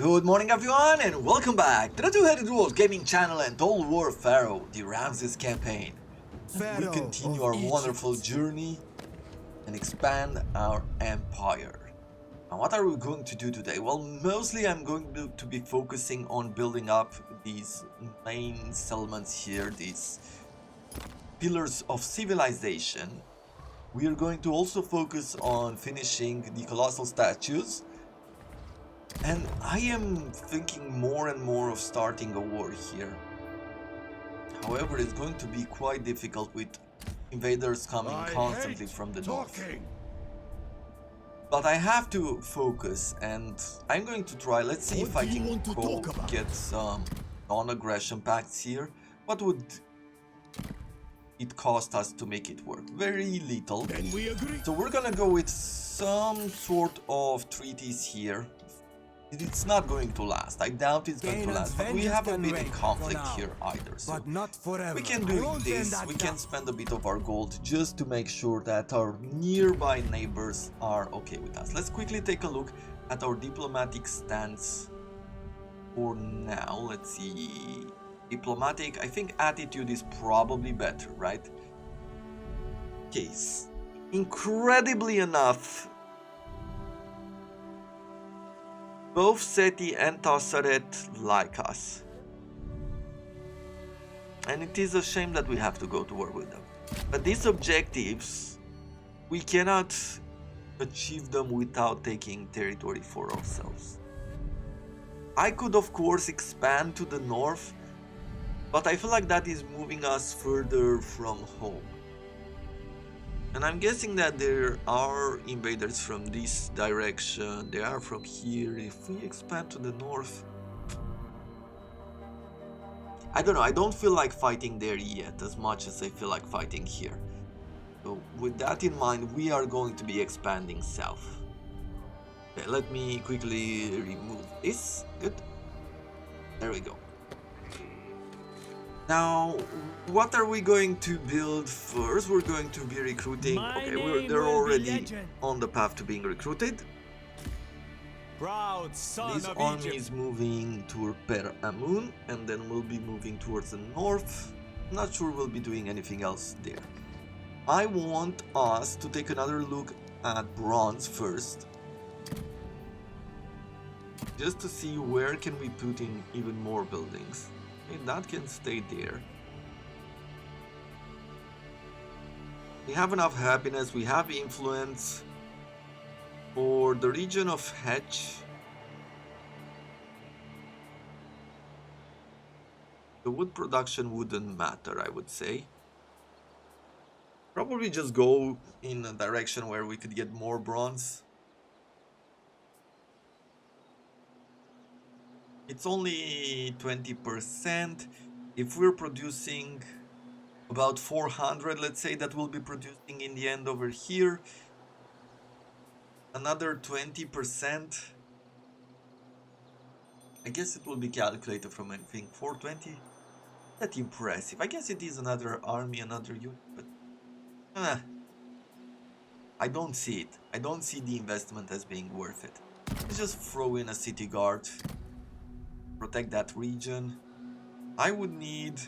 Good morning everyone and welcome back to the Two-Headed Wolf Gaming Channel and Total War Pharaoh, the Ramsses campaign. We Pharaoh continue of our Egypt. wonderful journey and expand our empire. And what are we going to do today? Well, mostly I'm going to be focusing on building up these main settlements here, these pillars of civilization. We are going to also focus on finishing the colossal statues. And I am thinking more and more of starting a war here. However, it's going to be quite difficult with invaders coming constantly from the north. But I have to focus and I'm going to try. Let's see if I can get some non-aggression pacts here. What would it cost us to make it work? Very little. Then we agree. So we're gonna go with some sort of treaties here. It's not going to last. I doubt it's going to last. But we haven't been in conflict here either. So but not forever. we can do this. We can spend a bit of our gold just to make sure that our nearby neighbors are okay with us. Let's quickly take a look at our diplomatic stance for now. Let's see. Diplomatic. I think attitude is probably better, right? Case. Incredibly enough, both Seti and Tassaret like us. And it is a shame that we have to go to war with them. But these objectives, we cannot achieve them without taking territory for ourselves. I could of course expand to the north, but I feel like that is moving us further from home. And I'm guessing that there are invaders from this direction, they are from here. If we expand to the north, I don't know, I don't feel like fighting there yet as much as I feel like fighting here. So with that in mind, we are going to be expanding south. Okay, let me quickly remove this. Good. There we go. Now, what are we going to build first? We're going to be recruiting. They're already on the path to being recruited. Proud son This of army Egypt. is moving toward Per Amun, and then we'll be moving towards the north. Not sure we'll be doing anything else there. I want us to take another look at bronze first, just to see where can we put in even more buildings. Okay, that can stay there. We have enough happiness, we have influence. For the region of Hedge, the wood production wouldn't matter, I would say. Probably just go in a direction where we could get more bronze. It's only 20%. If we're producing about 400, let's say, that we'll be producing in the end over here. Another 20%. I guess it will be calculated from anything. 420? That's impressive. I guess it is another army, another unit, but I don't see it. I don't see the investment as being worth it. Let's just throw in a city guard. Protect that region. I would need to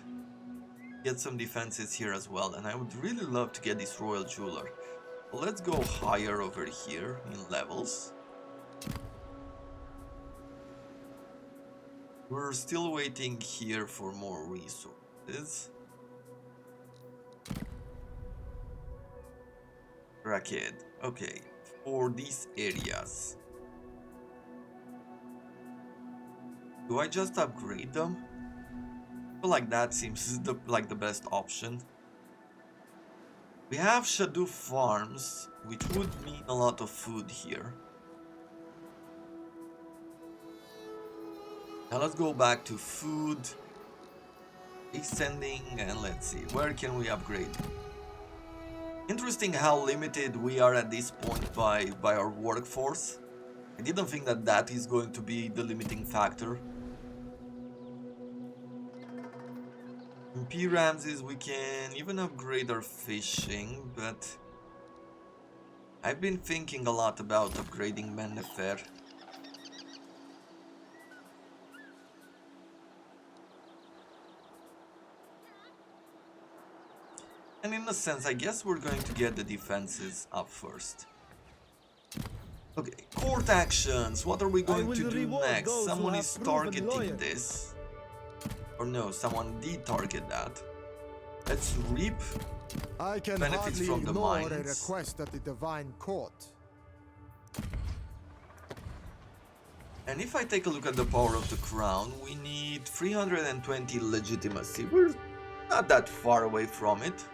get some defenses here as well, and I would really love to get this royal jeweler. Well, let's go higher over here in levels. We're still waiting here for more resources. Racket. Okay, for these areas, do I just upgrade them? I feel like that seems like the best option. We have Shadu farms, which would mean a lot of food here. Now let's go back to food, extending, and let's see, where can we upgrade? Interesting how limited we are at this point by our workforce. I didn't think that that is going to be the limiting factor. In P. Ramsses, we can even upgrade our fishing, but I've been thinking a lot about upgrading Mennefer. And in a sense, I guess we're going to get the defenses up first. Okay, court actions. What are we going to do next? Someone is targeting this. Or no, someone did target that. Let's reap benefits from the mines. A request at the divine court. And if I take a look at the power of the crown, we need 320 legitimacy. We're not that far away from it.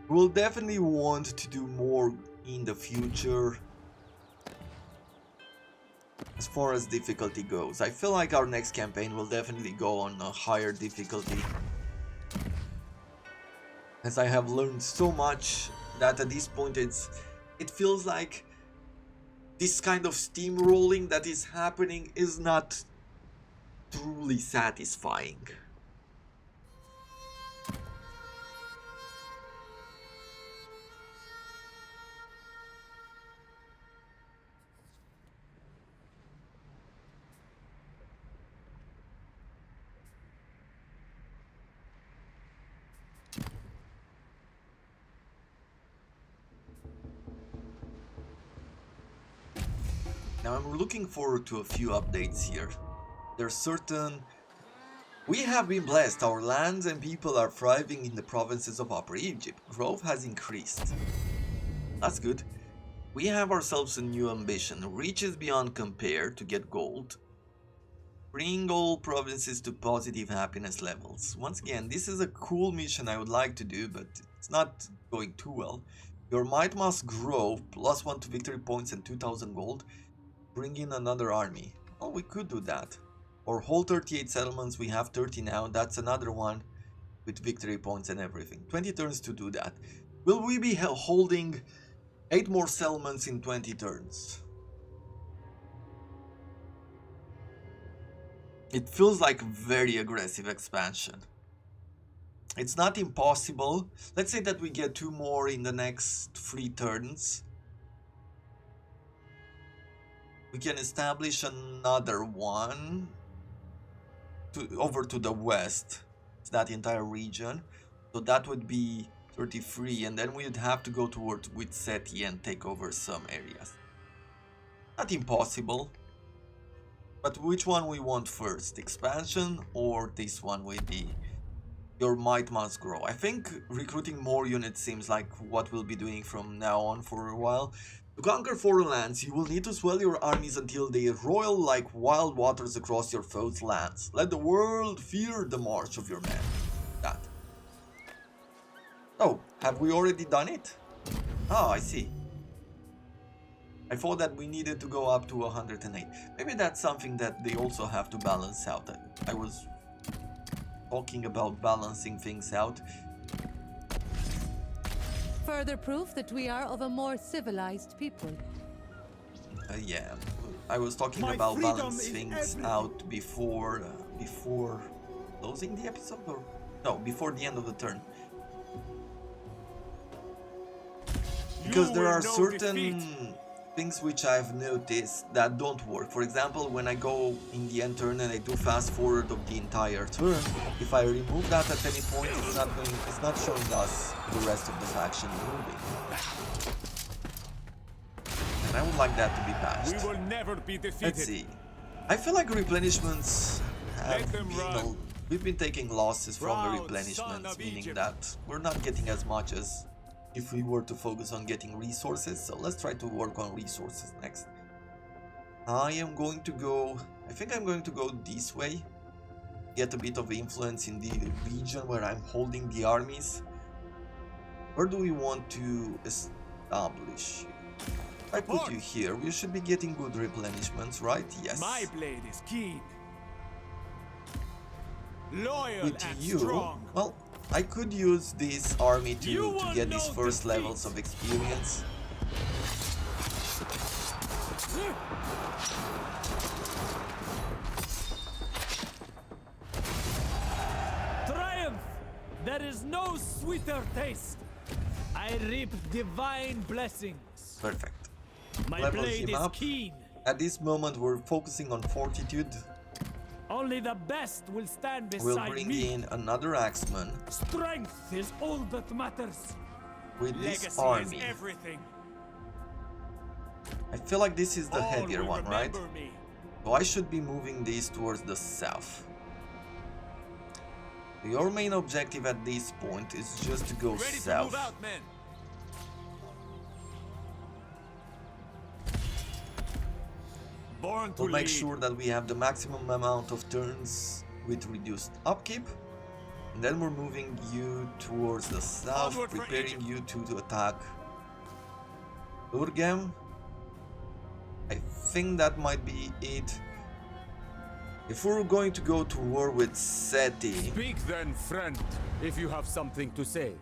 We'll definitely want to do more in the future as far as difficulty goes. I feel like our next campaign will definitely go on a higher difficulty, as I have learned so much that at this point it feels like this kind of steamrolling that is happening is not truly satisfying. Now I'm looking forward to a few updates here. There's certain... We have been blessed. Our lands and people are thriving in the provinces of Upper Egypt. Growth has increased. That's good. We have ourselves a new ambition. Riches beyond compare to get gold. Bring all provinces to positive happiness levels. Once again, this is a cool mission I would like to do, but it's not going too well. Your might must grow. +1 to victory points and 2000 gold. Bring in another army. Oh, we could do that. Or hold 38 settlements. We have 30 now. That's another one with victory points and everything. 20 turns to do that. Will we be holding 8 more settlements in 20 turns? It feels like very aggressive expansion. It's not impossible. Let's say that we get 2 more in the next 3 turns. We can establish another one over to the west. It's that entire region. So that would be 33, and then we'd have to go towards Witseti and take over some areas. Not impossible. But which one we want first? Expansion or this one with the your might must grow? I think recruiting more units seems like what we'll be doing from now on for a while. To conquer foreign lands, you will need to swell your armies until they roil like wild waters across your foes' lands. Let the world fear the march of your men. That. Oh, have we already done it? Oh, I see. I thought that we needed to go up to 108. Maybe that's something that they also have to balance out. I was talking about balancing things out. Further proof that we are of a more civilized people. Yeah, I was talking about balancing things out before closing the episode, or no, before the end of the turn. Because there are certain things which I've noticed that don't work. For example, when I go in the end turn and I do fast forward of the entire turn, if I remove that at any point, it's not showing us the rest of the faction moving. And I would like that to be patched. We will never be defeated. Let's see. I feel like replenishments have been... We've been taking losses from the replenishments, meaning that we're not getting as much as if we were to focus on getting resources. So let's try to work on resources next. I think I'm going to go this way, get a bit of influence in the region where I'm holding the armies. Where do we want to establish? If I put you here, we should be getting good replenishments, right? Yes. My blade is keen. Loyal with and you, strong. well, I could use this army to get these first levels of experience. Triumph! There is no sweeter taste. I reap divine blessings. Perfect. My Level blade him is up. keen. At this moment we're focusing on fortitude. Only the best will stand We'll beside bring me. in another axeman Strength is all that matters. with this Legacy army. is everything. I feel like this is the All heavier will one, right? remember me. So I should be moving these towards the south. Your main objective at this point is just to go Ready to south. move out, men. Born to We'll make lead. sure that we have the maximum amount of turns with reduced upkeep. And then we're moving you towards the south, Onward for preparing Egypt. you to attack Urgem. I think that might be it. If we're going to go to war with Seti, Speak then, friend, if you have something to say.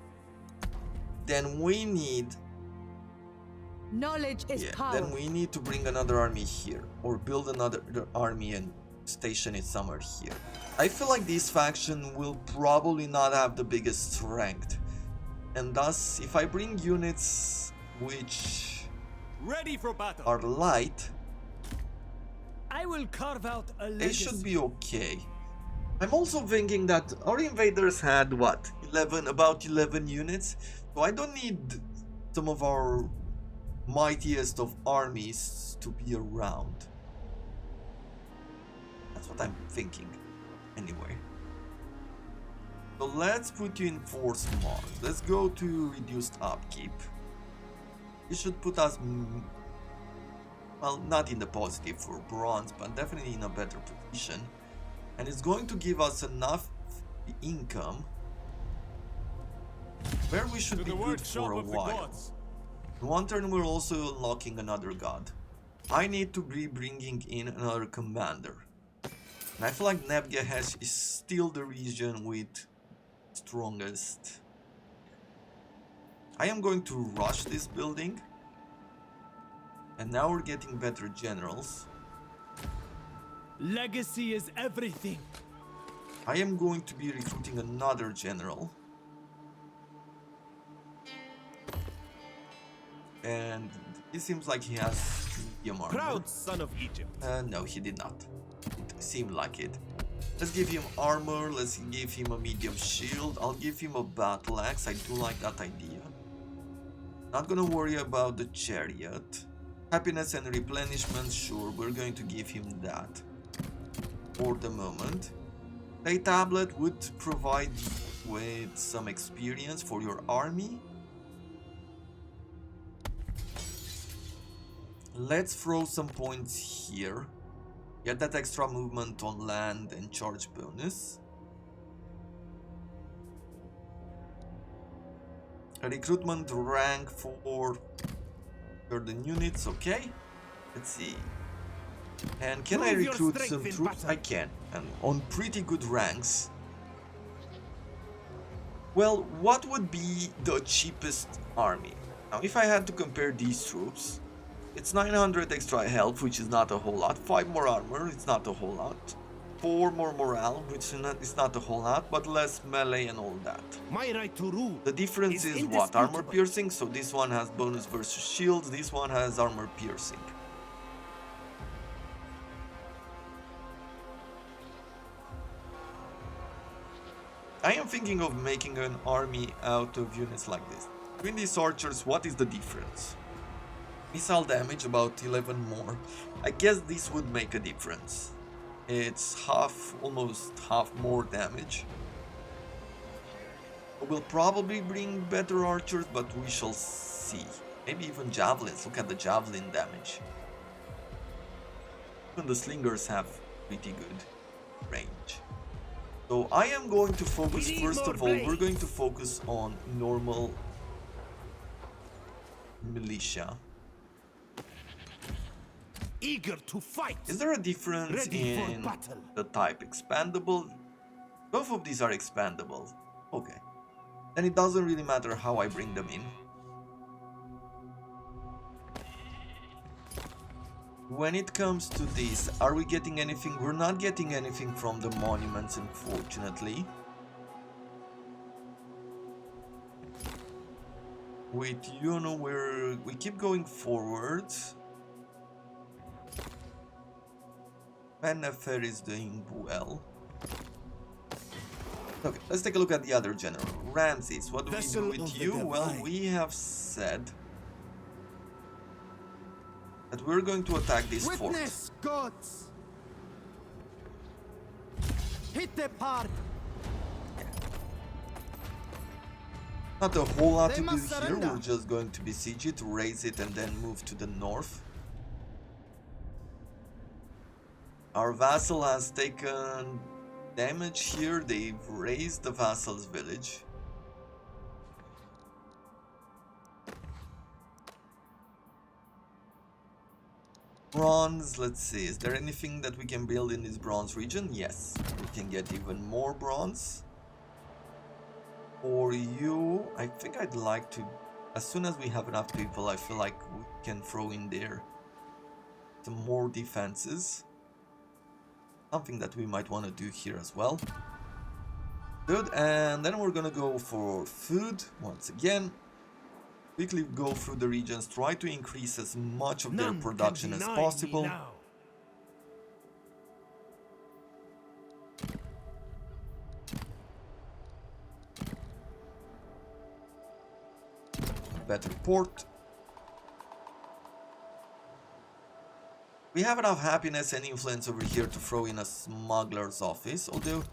then we need Knowledge is power. then we need to bring another army here, or build another army and station it somewhere here. I feel like this faction will probably not have the biggest strength, and thus if I bring units which Ready for battle. are light, I will carve out a they legacy. should be okay. I'm also thinking that our invaders had what, about 11 units, so I don't need some of our mightiest of armies to be around. That's what I'm thinking, anyway. So let's put you in force mark. Let's go to reduced upkeep. This should put us, well, not in the positive for bronze, but definitely in a better position. And it's going to give us enough income where we should To be the good for workshop a of the while. gods. In one turn we're also unlocking another god. I need to be bringing in another commander. And I feel like Nebgehesh is still the region with strongest. I am going to rush this building. And now we're getting better generals. Legacy is everything. I am going to be recruiting another general. And it seems like he has medium armor. Proud son of Egypt. No, he did not. It seemed like it. Let's give him armor, let's give him a medium shield. I'll give him a battle axe, I do like that idea. Not gonna worry about the chariot. Happiness and replenishment, sure, we're going to give him that. For the moment. A tablet would provide you with some experience for your army. Let's throw some points here. Get that extra movement on land and charge bonus. A recruitment rank for certain units, okay. Let's see. And can I Prove your recruit strength some in troops? battle. I can, and on pretty good ranks. Well, what would be the cheapest army? Now, if I had to compare these troops, it's 900 extra health, which is not a whole lot. 5 more armor, it's not a whole lot. 4 more morale, which is not a whole lot, but less melee and all that. My right to rule. The difference Is is what? Armor indisputable. piercing, so this one has bonus versus shields, this one has armor piercing. I am thinking of making an army out of units like this. Between these archers, what is the difference? Missile damage, about 11 more. I guess this would make a difference. It's almost half more damage. We'll probably bring better archers, but we shall see. Maybe even javelins. Look at the javelin damage. Even the slingers have pretty good range. So I am going to focus, We need first more of all, we're blades. going to focus on normal militia. Eager to fight. Is there a difference Ready for in battle. the type? Expandable? Both of these are expandable. Okay. Then it doesn't really matter how I bring them in. When it comes to this, are we getting anything? We're not getting anything from the monuments, unfortunately. With we keep going forward. And Nefer is doing well. Okay, let's take a look at the other general. Ramsses, what do we Vessel do of with the you? Well, divine. we have said that we're going to attack this fort. Witness, gods! Hit the part! Not a whole lot They to do must here, surrender. we're just going to besiege it, raise it, and then move to the north. Our vassal has taken damage here, they've raised the vassal's village. Bronze, let's see, is there anything that we can build in this bronze region? Yes, we can get even more bronze. For you, I think I'd like to, as soon as we have enough people, I feel like we can throw in there some more defenses. Something that we might want to do here as well. Good, and then we're gonna go for food once again. Quickly go through the regions, try to increase as much of their None can production as deny me possible. now. Better port. We have enough happiness and influence over here to throw in a smuggler's office, although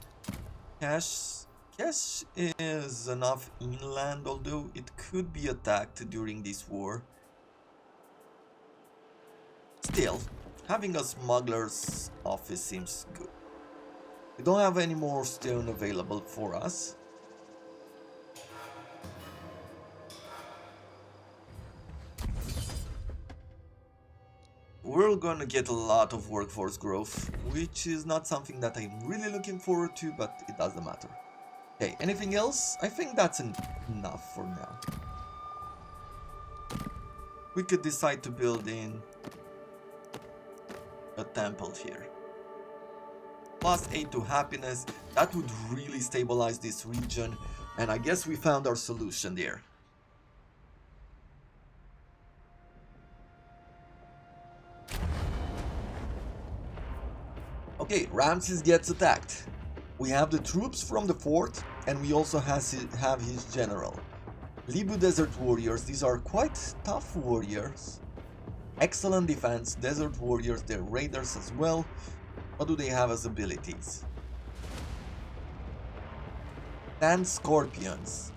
cash is enough inland, although it could be attacked during this war. Still, having a smuggler's office seems good. We don't have any more stone available for us. We're gonna get a lot of workforce growth, which is not something that I'm really looking forward to, but it doesn't matter. Okay, anything else? I think that's enough for now. We could decide to build in a temple here. +8 to happiness, that would really stabilize this region, and I guess we found our solution there. Okay, Ramses gets attacked. We have the troops from the fort, and we also have his general. Libu Desert Warriors, these are quite tough warriors. Excellent defense, Desert Warriors, they're raiders as well. What do they have as abilities? 10 Scorpions.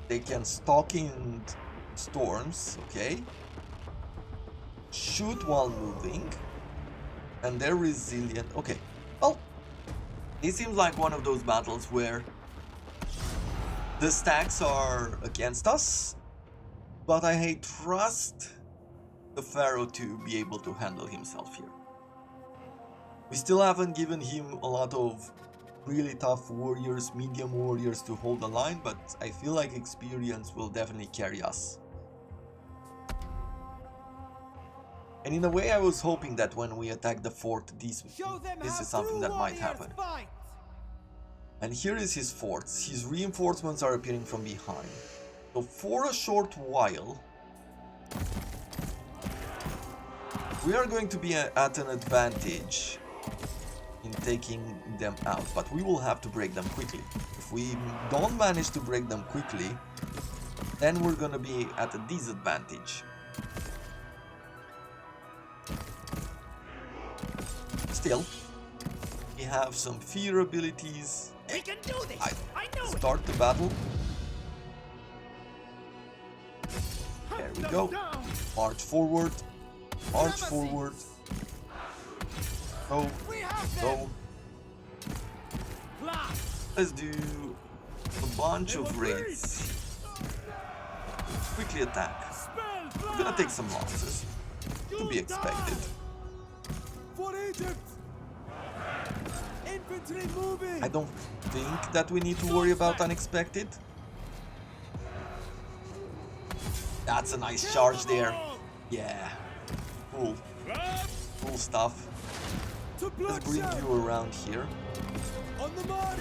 They can stalk in storms, okay. Shoot while moving. And they're resilient. Okay, well, it seems like one of those battles where the stacks are against us, but I trust the Pharaoh to be able to handle himself here. We still haven't given him a lot of really tough warriors, medium warriors to hold the line, but I feel like experience will definitely carry us. And in a way, I was hoping that when we attack the fort, this is something that might happen. And here is his forts. His reinforcements are appearing from behind. So for a short while, we are going to be at an advantage in taking them out, but we will have to break them quickly. If we don't manage to break them quickly, then we're gonna be at a disadvantage. Still, we have some fear abilities. We can do this. I know it. Start the battle. There we go. March forward. March forward. Go. Go. Let's do a bunch of raids. Quickly attack. We're gonna take some losses. To be expected. For Egypt! Infantry moving! I don't think that we need to worry about unexpected. That's a nice charge there. Yeah. Cool. Cool stuff. Let's bring you around here. On the march!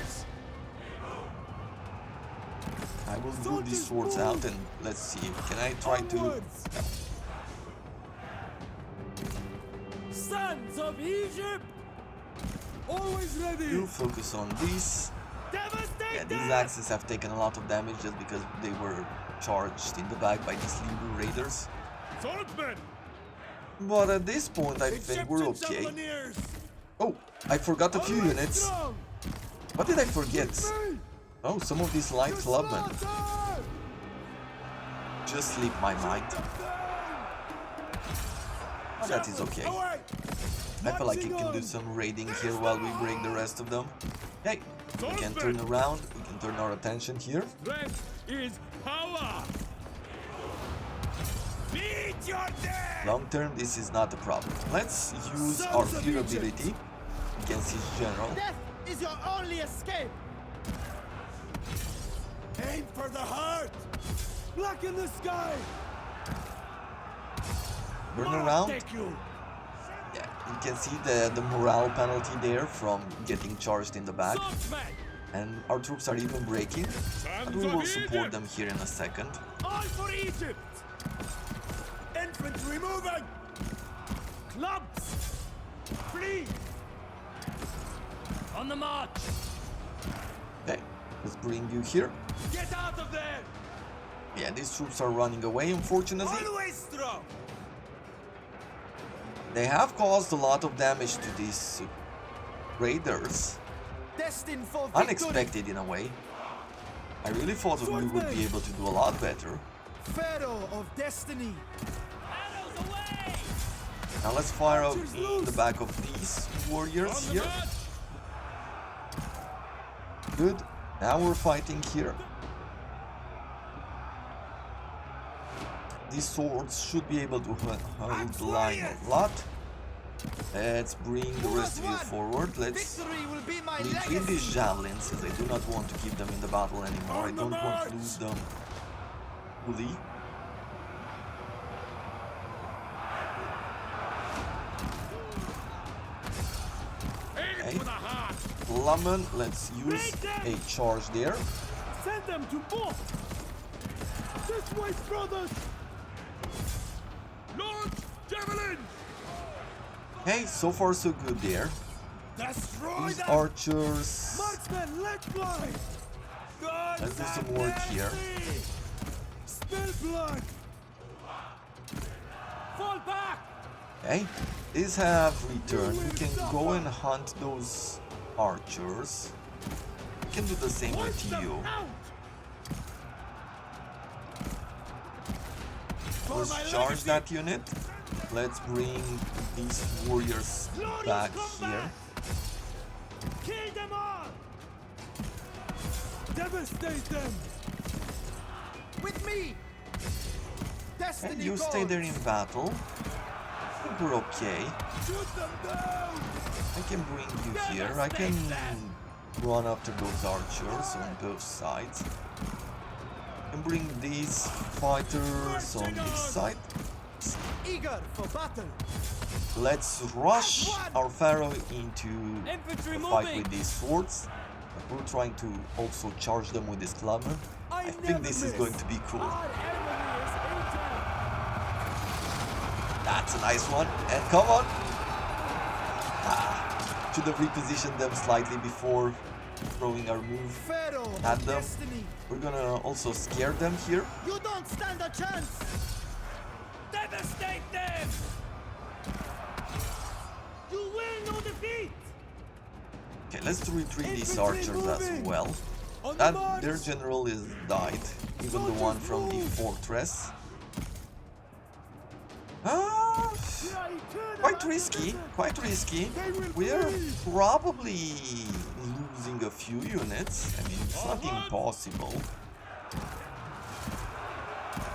I will move these swords out and let's see. Can I try to... Onwards! Sons of Egypt, Always ready. You focus on these. Devastate Yeah, these them! axes have taken a lot of damage just because they were charged in the back by these Libu raiders. Swordsman! But at this point, I think we're Egyptian okay. Javeliniers. Oh, I forgot a few Always units. strong. What did I forget? Me. Oh, some of these light To clubmen. slaughter. Just sleep my mind. Them down. Oh, that is okay. Away. I feel like you Marching can do on. some raiding here while we break the rest of them. Hey, we can turn around. We can turn our attention here. Strength is power! Meet your death. Long term, this is not a problem. Let's use our Sons of fear Egypt. ability against his general. Death is your only escape. Aim for the heart. Black in the sky. Turn I'll around. take you! Yeah, you can see the morale penalty there from getting charged in the back. Swordsman! And our troops are even breaking. But we will support them here in a second. All for Egypt! Infantry moving. Clubs! Flee! On the march! Okay, let's bring you here. Get out of there! Yeah, these troops are running away, unfortunately. Always strong. They have caused a lot of damage to these raiders. Destined for victory. Unexpected in a way. I really thought that we would be able to do a lot better. Pharaoh of destiny. Arrows away! Now let's fire out in the back of these warriors On the here. march! Good. Now we're fighting here. These swords should be able to hold the line a lot. Let's bring the rest of you forward. Let's Victory will be my retreat legacy. these javelins, as I do not want to keep them in the battle anymore. I don't want to lose them fully. Aim Okay. for the heart! Clubman, let's use a charge there. Send them to both! This way, brothers. Launch javelin! Hey, so far so good there. Destroy These them. archers. Marksmen, let fly. Guns Let's do some and work here. mercy. Spill blood. Fall back! Okay, these have returned. We can go and hunt those archers. We can do the same with you. Out! Let's charge that unit. Let's bring these warriors back here. Kill them all! Devastate them. With me. Destiny And you stay there in battle. I think we're okay. Shoot them down. I can bring you here. I can run after those archers on both sides. I can bring these fighters on this side. Eager for battle. Let's rush our Pharaoh into Infantry a fight moving! with these swords. But we're trying to also charge them with this clubman. I think never this is miss. going to be cool. Our enemy is injured! That's a nice one. And come on. Should have repositioned them slightly before throwing our move Pharaoh at of them. destiny. We're gonna also scare them here. You don't stand a chance. Devastate them! You will no defeat! Okay, let's retreat these Infantry archers as moving. well. On the That march. their general is died, even the one from the fortress. Quite risky, quite risky. We're probably losing a few units. I mean, it's not impossible.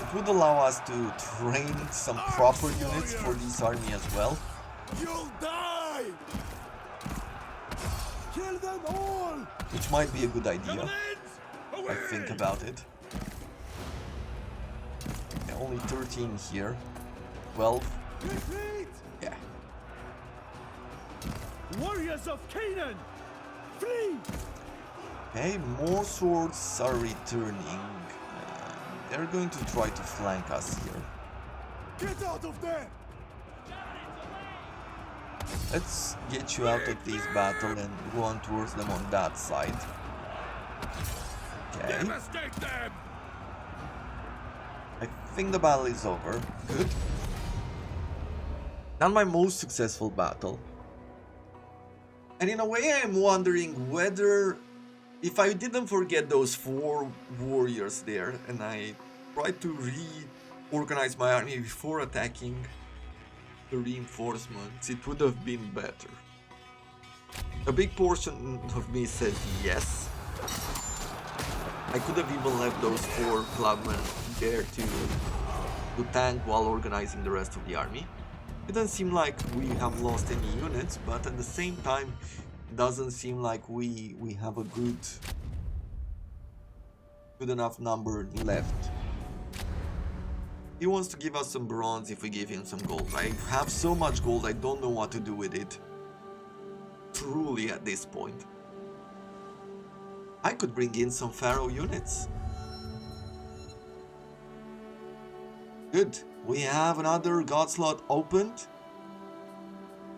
It would allow us to train some proper units for this army as well. You'll die. Kill them all. Which might be a good idea. Javelins! I think about it. Yeah, only 13 here. 12. Retreat. Yeah. Warriors of Canaan! Flee! Okay, more swords are returning. They're going to try to flank us here. Get out of there. Let's get you out of this battle and go on towards them on that side. Okay. Devastate them! I think the battle is over. Good. Not my most successful battle. And in a way I am wondering whether, if I didn't forget those 4 warriors there and I tried to reorganize my army before attacking the reinforcements, it would have been better. A big portion of me says yes. I could have even left those 4 clubmen there to tank while organizing the rest of the army. It doesn't seem like we have lost any units, but at the same time, it doesn't seem like we have a good enough number left. He wants to give us some bronze if we give him some gold. I have so much gold, I don't know what to do with it. Truly at this point. I could bring in some Pharaoh units. Good. We have another god slot opened.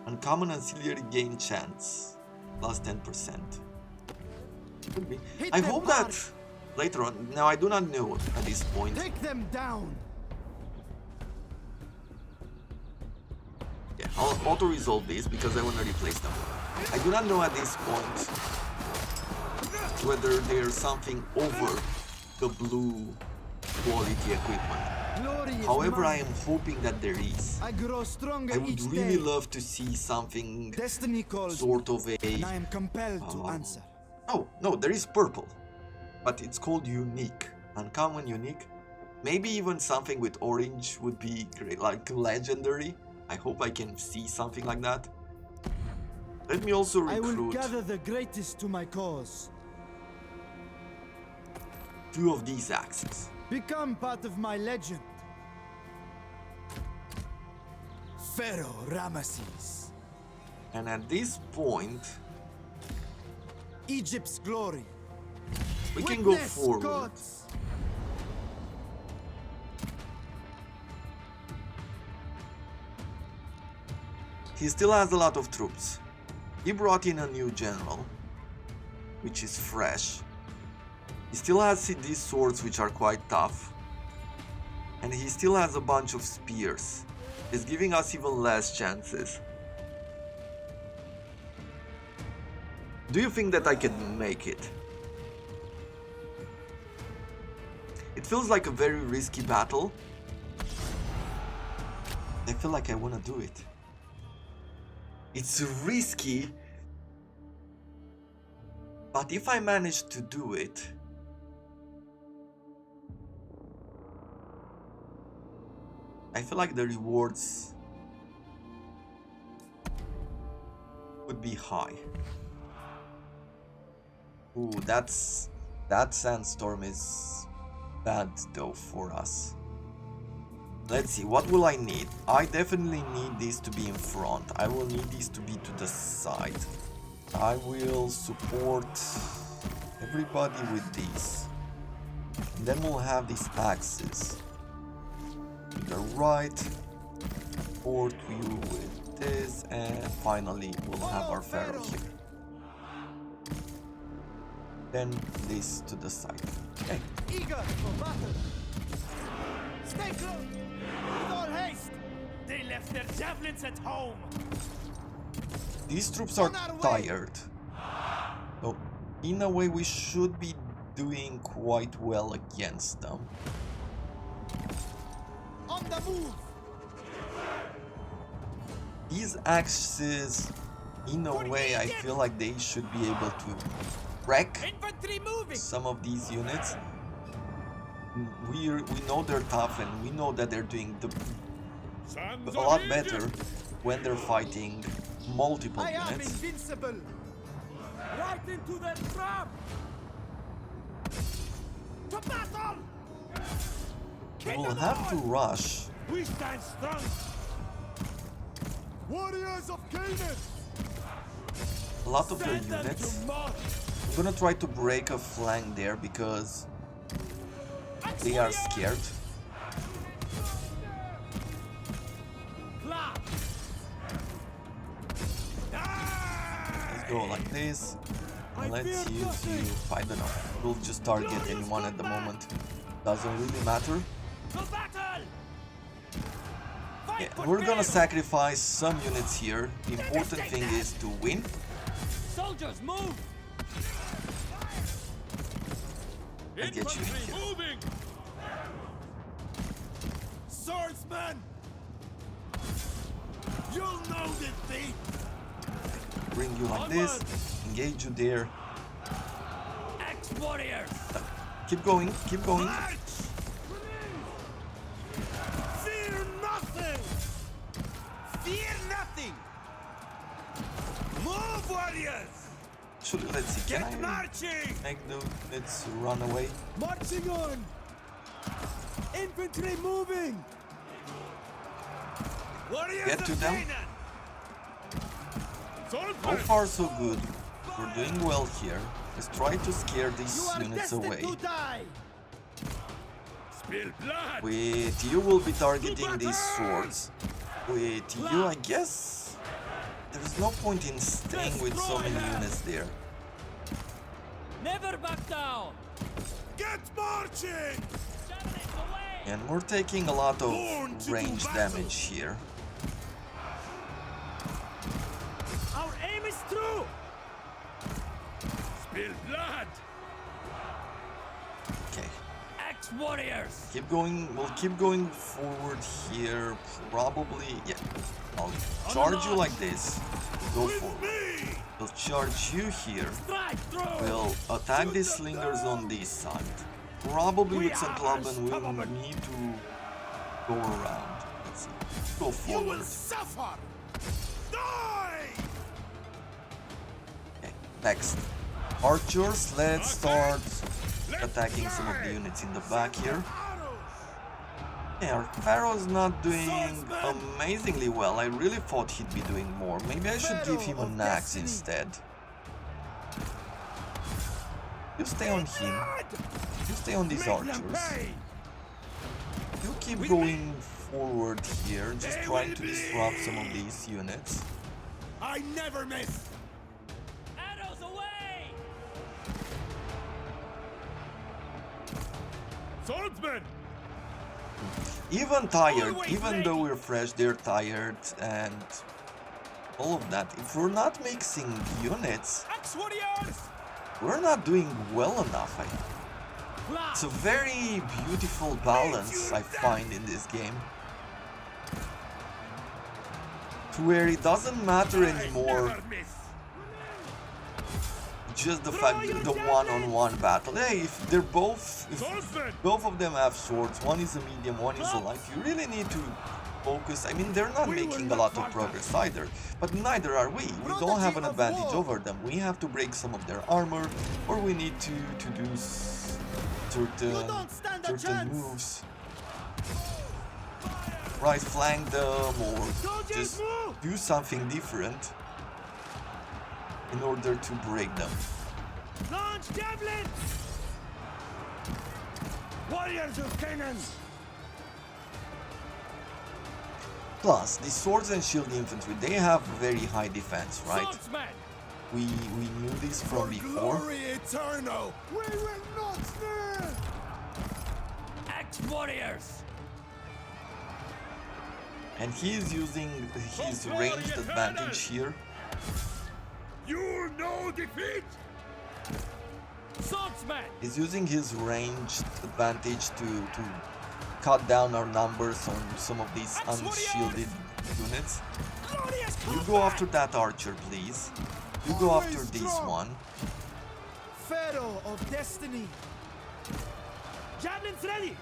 Uncommon ancillary gain chance. Plus 10%. Could be. I hope that later on. Now I do not know at this point. Take them down. Yeah, I'll auto-resolve this because I want to replace them. I do not know at this point whether there's something over the blue quality equipment. However, I am hoping that there is. I grow stronger I would each really day. love to see something Destiny calls sort of a... and I am compelled to answer. Oh, no, there is purple. But it's called unique. Uncommon, unique. Maybe even something with orange would be great, like legendary. I hope I can see something like that. Let me also I will recruit gather the greatest to my cause. 2 of these axes. Become part of my legend. Pharaoh Ramesses. And at this point, Egypt's glory. we can go Witness, forward. gods. He still has a lot of troops. He brought in a new general, which is fresh. He still has these swords, which are quite tough. And he still has a bunch of spears. He's giving us even less chances. Do you think that I can make it? It feels like a very risky battle. I feel like I want to do it. It's risky, but if I manage to do it, I feel like the rewards would be high. Ooh, that sandstorm is bad though for us. Let's see, what will I need? I definitely need this to be in front. I will need these to be to the side. I will support everybody with these. And then we'll have these axes. To the right. Support you with this. And finally we'll have our Pharaoh here. Then this to the side. Okay. Eager for battle. Stay close. With all haste. They left their javelins at home. These troops are tired. So, in a way, we should be doing quite well against them. On the move. These axes, in a way, I feel like they should be able to wreck Infantry moving. some of these units. We know they're tough and we know that they're doing a lot better when they're fighting multiple I am units. invincible. Right into their trap. To battle. We will have to rush. We stand strong. Warriors of Canaan! A lot of their Send them units. to march. I'm gonna try to break a flank there because they are scared. go like this. And let's use you. I don't know. We'll just target anyone at the moment. Doesn't really matter. To battle! Yeah, we're gonna sacrifice some units here. The important thing is to win. Soldiers, move! And get you in here. Moving! Swordsman! You'll know defeat! Bring you like this. Engage you there. Ex-warriors! Keep going, keep going. March! Fear nothing! Fear nothing! Move, warriors! Actually, let's see. Can Get I marching! make the units run away? Marching on! Infantry moving! Warriors Get to of them. Canaan! So far, so good. We're doing well here. Let's try to scare these You are units destined away. to die! Spill blood! With you, we'll be targeting these swords. With you, I guess there's no point in staying with so many units there. Never back down! Get marching! Javelins away! And we're taking a lot Born of to do range battle. damage here. Our aim is true! Spill blood! Okay, Ex-warriors! keep going. We'll keep going forward here. Probably, yeah. I'll charge you like this. Go forward. Me! We'll charge you here. Strike through! We'll attack the slingers on this side. Probably We with some are club, and we'll unstoppable. need to go around. Let's see. Go You forward. will suffer! Die! Okay, next. Archers, let's start attacking some of the units in the back here. Yeah, our Pharaoh's not doing amazingly well. I really thought he'd be doing more. Maybe I should give him an axe instead. You stay on him. You stay on these archers. You keep going forward here, just trying to disrupt some of these units. I never miss! Arrows away! Swordsman! Even tired, even though we're fresh, they're tired and all of that. If we're not mixing units, Ex-warriors! we're not doing well enough, I think. It's a very beautiful balance I find in this game. To where it doesn't matter anymore Never miss! just the fact that the one-on-one battle. Hey, if they're both, if both of them have swords, one is a medium, one is a light, you really need to focus. I mean, they're not making a lot of progress either, but neither are we. We don't have an advantage over them. We have to break some of their armor, or we need to do don't stand a certain chance. moves. Right flank them, or just do something different in order to break them. Launch javelins! Warriors of Canaan! Plus, the swords and shield infantry, they have very high defense, right? Swordsman! We knew this from before. Glory eternal! We will not snare! Ex-warriors! And he is using his ranged advantage here. You know defeat! Swordsman! He's using his ranged advantage to cut down our numbers on some of these unshielded units. Glorious You combat! go after that archer, please. You go after this one. Pharaoh of destiny! Javelins ready!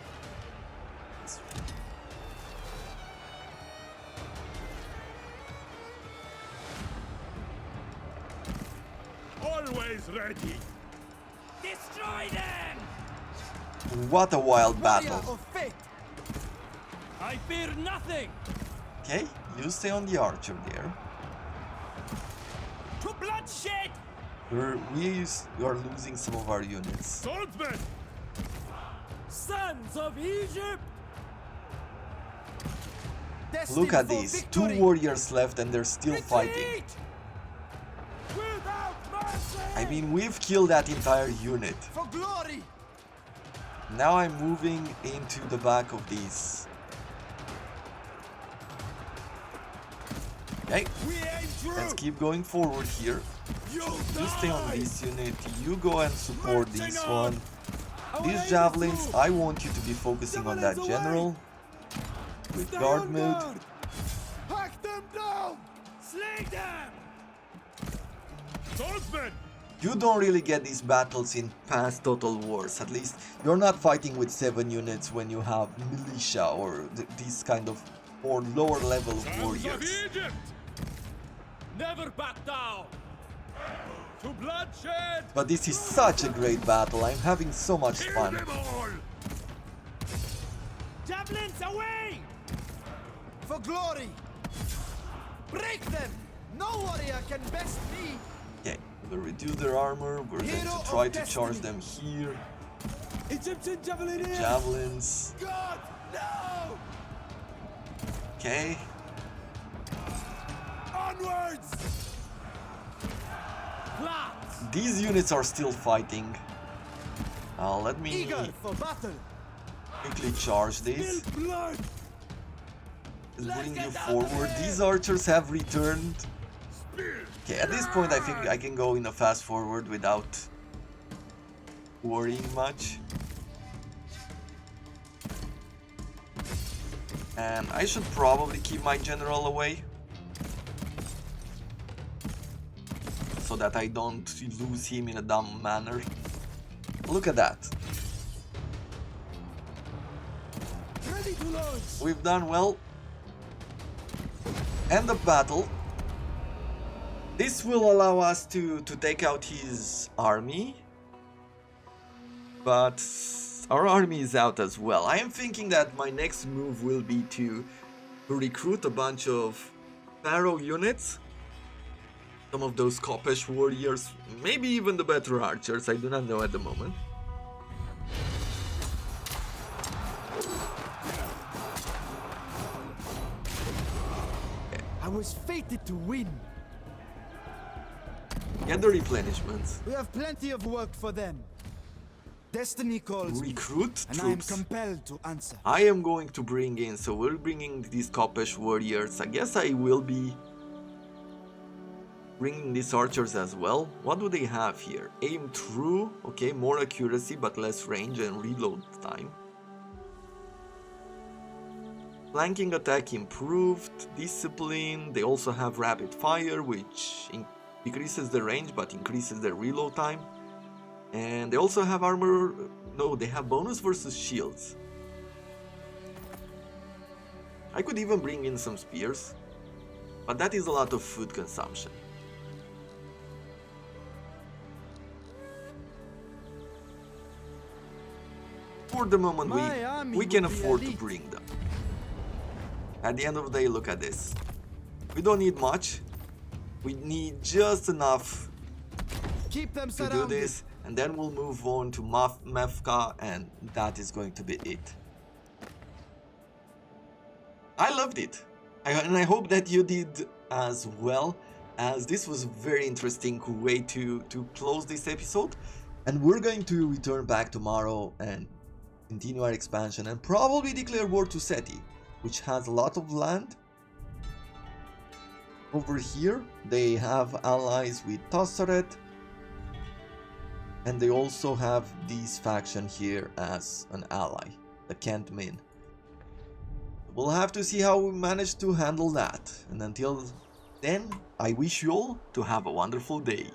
Always ready! Destroy them! What a wild Warrior battle. of fate! I fear nothing! Okay, you stay on the archer there. To bloodshed! We are losing some of our units. Swordsman! Sons of Egypt! Destined Look at for this, victory. 2 warriors left and they're still fighting. Retreat! Without I mean, we've killed that entire unit. For glory! Now I'm moving into the back of these. Okay, We aim true! let's keep going forward here. You You stay on this unit, you go and support this Marching on! one. Our These aim is javelins, true! I want you to be focusing on that Javelins away! general with Stay guard on mode. guard! Hack them down! Slay them! Swordsman! You don't really get these battles in past Total Wars. At least you're not fighting with 7 units when you have militia or these kind of more lower level warriors. Egypt! Never back down! To bloodshed! But this is such a great battle. I'm having so much Kill fun. them all! Javelins away! For glory! Break them! No warrior can best me! Okay, we'll reduce their armor. We're going Hero to try of to charge destiny. them here. Egyptian javelin here! Javelins. God, no! Okay. Onwards! Flat! These units are still fighting. Let me Eager for battle! quickly charge this. Spill blood! Bring you forward. These archers have returned. Okay, at this point I think I can go in a fast forward without worrying much. And I should probably keep my general away, so that I don't lose him in a dumb manner. Look at that. Ready to launch! We've done well. End of battle. This will allow us to take out his army. But our army is out as well. I am thinking that my next move will be to recruit a bunch of Pharaoh units. Some of those Kopesh warriors, maybe even the better archers, I do not know at the moment. I was fated to win! Get the replenishments. We have plenty of work for them. Destiny calls me, Recruit and I am troops. compelled to answer. I am going to bring in, so we're bringing these Kopesh warriors. I guess I will be bringing these archers as well. What do they have here? Aim true, okay, more accuracy but less range and reload time. Flanking attack improved, discipline, they also have rapid fire which decreases the range but increases the reload time. And they also have armor, no, they have bonus versus shields. I could even bring in some spears, but that is a lot of food consumption. For the moment, My army we can would be afford to elite. bring them. At the end of the day, look at this. We don't need much. We need just enough Keep them to do surrounded. this, and then we'll move on to Mefka, and that is going to be it. I loved it, and I hope that you did as well, as this was a very interesting way to close this episode. And we're going to return back tomorrow and continue our expansion and probably declare war to Seti, which has a lot of land. Over here they have allies with Tassaret, and they also have this faction here as an ally, the Kent Min. We'll have to see how we manage to handle that, and until then, I wish you all to have a wonderful day.